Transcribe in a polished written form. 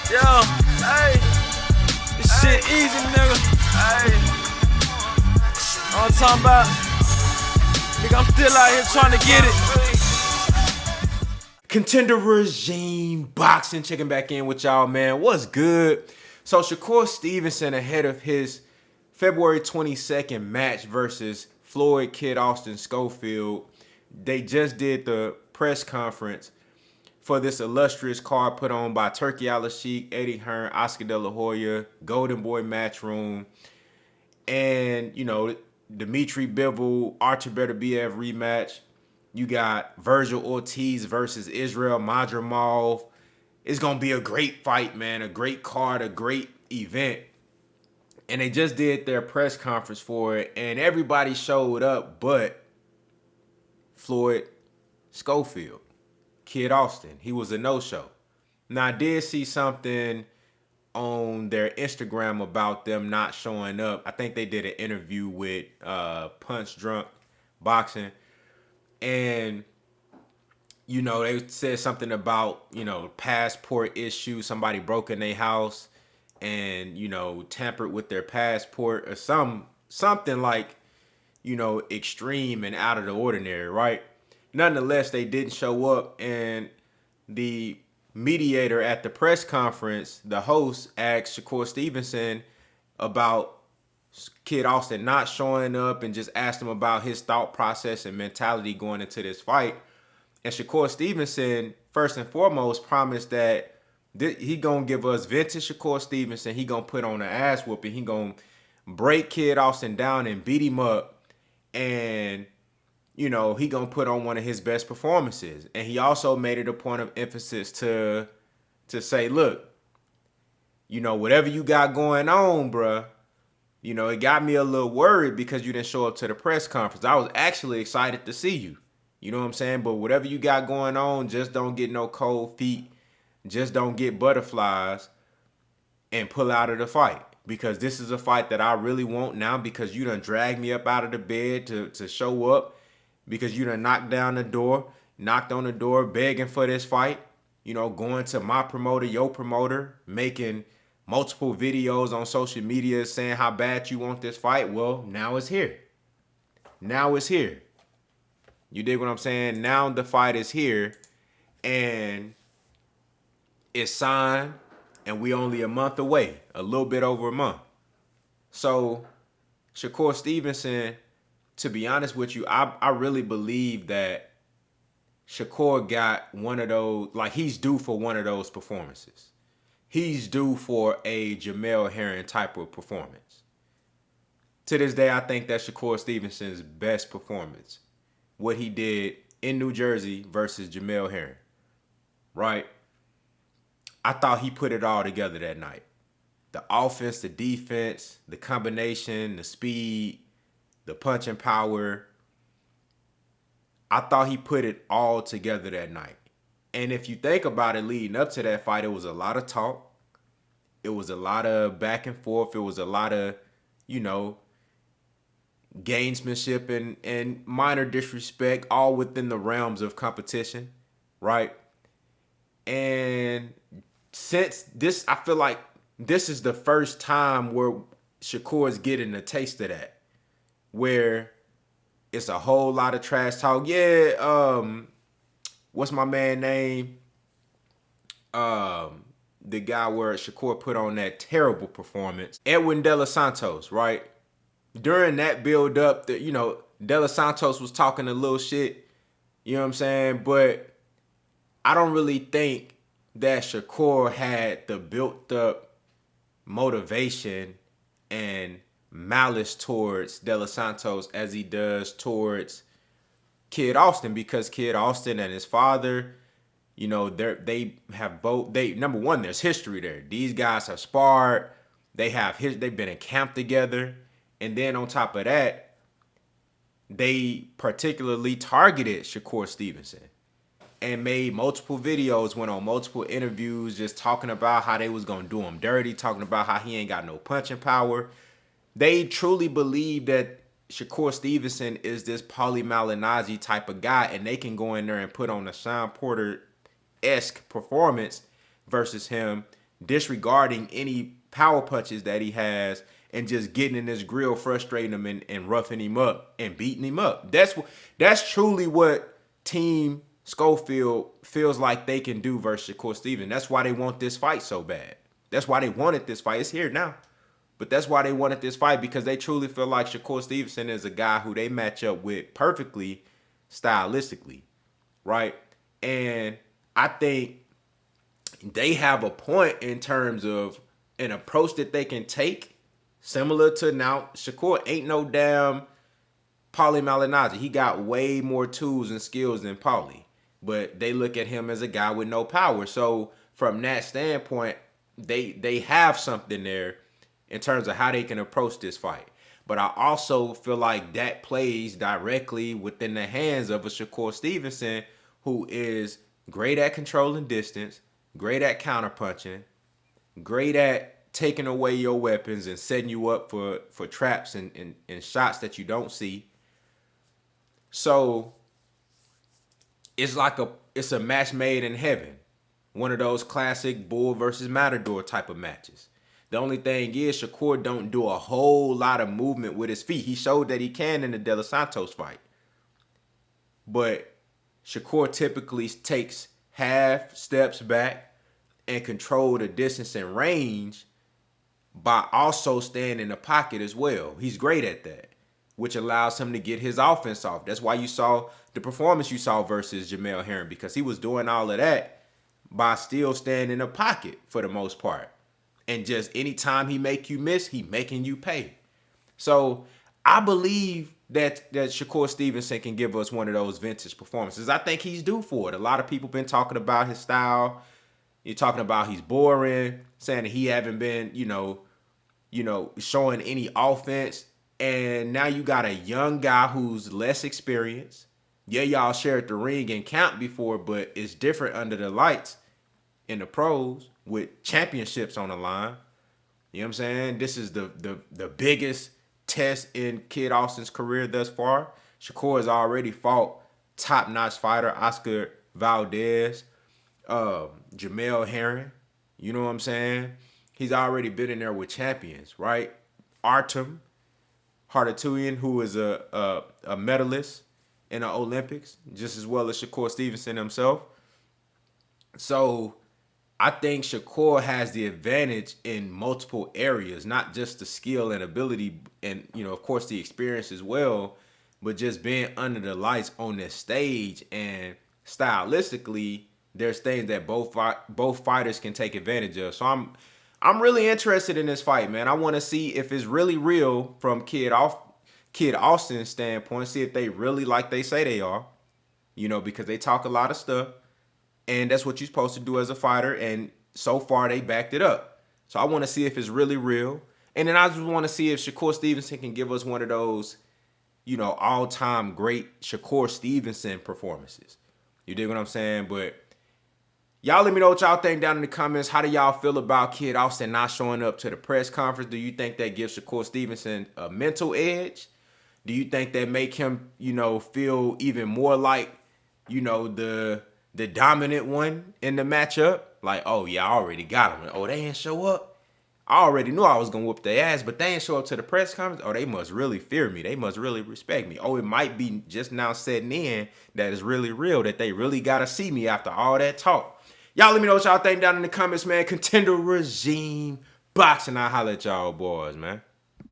Yo, hey, this shit easy, nigga. Hey, all I'm talking about, nigga, I'm still out here trying to get it. Contender Regime Boxing, checking back in with y'all, man. What's good? So Shakur Stevenson, ahead of his February 22nd match versus Floyd Kid Austin Schofield, they just did the press conference for this illustrious card put on by Turkey Al-Sheikh, Eddie Hearn, Oscar De La Hoya, Golden Boy Matchroom, and, you know, Dimitri Bivol, Archie Beterbiev rematch. You got Virgil Ortiz versus Israel Madrimov. It's going to be a great fight, man. A great card, a great event. And they just did their press conference for it, and everybody showed up but Floyd Schofield, Kid Austin. He was a no-show. Now, I did see something on their Instagram about them not showing up. I think they did an interview with Punch Drunk Boxing. And, you know, they said something about, you know, passport issue. Somebody broke in their house and, you know, tampered with their passport or something like, you know, extreme and out of the ordinary, right? Nonetheless, they didn't show up, and the mediator at the press conference, the host, asked Shakur Stevenson about Kid Austin not showing up and just asked him about his thought process and mentality going into this fight. And Shakur Stevenson, first and foremost, promised that he gonna give us vintage Shakur Stevenson. He gonna put on an ass whooping. He gonna break Kid Austin down and beat him up. And, you know, he gonna put on one of his best performances. And he also made it a point of emphasis to say, look, you know, whatever you got going on, bruh, you know, it got me a little worried because you didn't show up to the press conference. I was actually excited to see you. You know what I'm saying? But whatever you got going on, just don't get no cold feet. Just don't get butterflies and pull out of the fight. Because this is a fight that I really want now, because you done dragged me up out of the bed to show up. Because you done knocked on the door, begging for this fight. You know, going to my promoter, your promoter, making multiple videos on social media saying how bad you want this fight. Well, now it's here. Now it's here. You dig what I'm saying? Now the fight is here, and it's signed, and we only a month away, a little bit over a month. So Shakur Stevenson, to be honest with you, I really believe that Shakur got one of those, like, he's due for one of those performances. He's due for a Jamel Herring type of performance. To this day, I think that's Shakur Stevenson's best performance. What he did in New Jersey versus Jamel Herring, right? I thought he put it all together that night. The offense, the defense, the combination, the speed, the punching power. I thought he put it all together that night. And if you think about it, leading up to that fight, it was a lot of talk. It was a lot of back and forth. It was a lot of, you know, gamesmanship and minor disrespect, all within the realms of competition, right? And since this, I feel like this is the first time where Shakur is getting a taste of that, where it's a whole lot of trash talk. Yeah, what's my man name? The guy where Shakur put on that terrible performance, Edwin De Los Santos, right? During that build up, you know, De Los Santos was talking a little shit, you know what I'm saying? But I don't really think that Shakur had the built up motivation and malice towards De Los Santos as he does towards Kid Austin, because Kid Austin and his father, you know, they have both. Number one, there's history there. These guys have sparred. They've been in camp together, and then on top of that, they particularly targeted Shakur Stevenson and made multiple videos, went on multiple interviews, just talking about how they was gonna do him dirty, talking about how he ain't got no punching power. They truly believe that Shakur Stevenson is this Paulie Malignaggi type of guy, and they can go in there and put on a Sean Porter-esque performance versus him disregarding any power punches that he has and just getting in his grill, frustrating him and roughing him up and beating him up. That's truly what Team Schofield feels like they can do versus Shakur Stevenson. That's why they want this fight so bad. That's why they wanted this fight. It's here now. But that's why they wanted this fight, because they truly feel like Shakur Stevenson is a guy who they match up with perfectly stylistically, right? And I think they have a point in terms of an approach that they can take, similar to now Shakur ain't no damn Paulie Malignaggi. He got way more tools and skills than Paulie, but they look at him as a guy with no power. So from that standpoint, they have something there in terms of how they can approach this fight. But I also feel like that plays directly within the hands of a Shakur Stevenson, who is great at controlling distance, great at counterpunching, great at taking away your weapons and setting you up for traps and shots that you don't see. So it's like it's a match made in heaven. One of those classic bull versus matador type of matches. The only thing is Shakur don't do a whole lot of movement with his feet. He showed that he can in the De Los Santos fight. But Shakur typically takes half steps back and control the distance and range by also staying in the pocket as well. He's great at that, which allows him to get his offense off. That's why you saw the performance you saw versus Jamel Herring, because he was doing all of that by still staying in the pocket for the most part. And just anytime he make you miss, he making you pay. So I believe that Shakur Stevenson can give us one of those vintage performances. I think he's due for it. A lot of people been talking about his style. You're talking about he's boring, saying that he haven't been, showing any offense. And now you got a young guy who's less experienced. Yeah, y'all shared the ring and camp before, but it's different under the lights in the pros with championships on the line. You know what I'm saying? This is the biggest test in Kid Austin's career thus far. Shakur has already fought top-notch fighter Oscar Valdez, Jamel Herring. You know what I'm saying? He's already been in there with champions, right? Artem Hardatuyan, who is a medalist in the Olympics, just as well as Shakur Stevenson himself. So I think Shakur has the advantage in multiple areas, not just the skill and ability and, of course, the experience as well, but just being under the lights on this stage. And stylistically, there's things that both fighters can take advantage of. So I'm really interested in this fight, man. I want to see if it's really real from Kid Austin's standpoint, see if they really like they say they are, because they talk a lot of stuff. And that's what you're supposed to do as a fighter. And so far, they backed it up. So I want to see if it's really real. And then I just want to see if Shakur Stevenson can give us one of those, all-time great Shakur Stevenson performances. You dig what I'm saying? But y'all let me know what y'all think down in the comments. How do y'all feel about Kid Austin not showing up to the press conference? Do you think that gives Shakur Stevenson a mental edge? Do you think that make him, feel even more like, the dominant one in the matchup? Like, oh, yeah, I already got him. Oh, they ain't show up? I already knew I was going to whoop their ass, but they ain't show up to the press conference? Oh, they must really fear me. They must really respect me. Oh, it might be just now setting in that it's really real, that they really got to see me after all that talk. Y'all let me know what y'all think down in the comments, man. Contender Regime Boxing. I'll holler at y'all boys, man.